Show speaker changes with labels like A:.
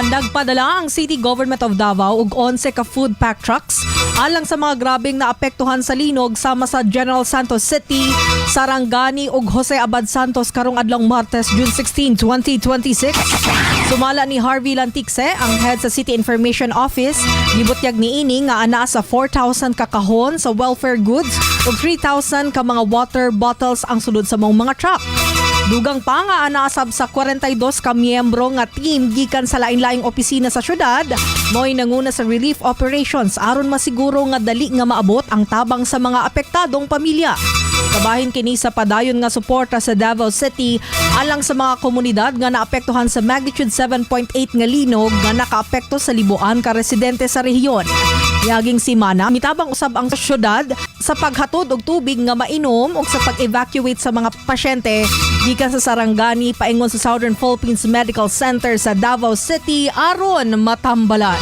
A: Nagpadala ang City Government of Davao og 11 ka food pack trucks alang sa mga grabeng naapektuhan sa linog sama sa General Santos City, Sarangani ug Jose Abad Santos karong adlong Martes, June 16, 2026. Sumala ni Harvey Lantikse, ang head sa City Information Office, gibutyag niini nga anaa sa 4,000 ka kahon sa welfare goods ug 3,000 ka mga water bottles ang sulod sa mga truck. Dugang pa nga anaasab sa 42 ka miyembro nga team gikan sa lain-laing opisina sa syudad mo'y nanguna sa relief operations aron masiguro nga dali nga maabot ang tabang sa mga apektadong pamilya. Kabahin kini sa padayon nga suporta sa Davao City alang sa mga komunidad nga naapektuhan sa magnitude 7.8 nga linog nga nakaapekto sa libuan ka residente sa rehiyon. Yaging simana, mitabang usab ang syudad sa paghatod og tubig nga mainom ug sa pag-evacuate sa mga pasyente gikan sa Sarangani paingon sa Southern Philippines Medical Center sa Davao City aron matambalan.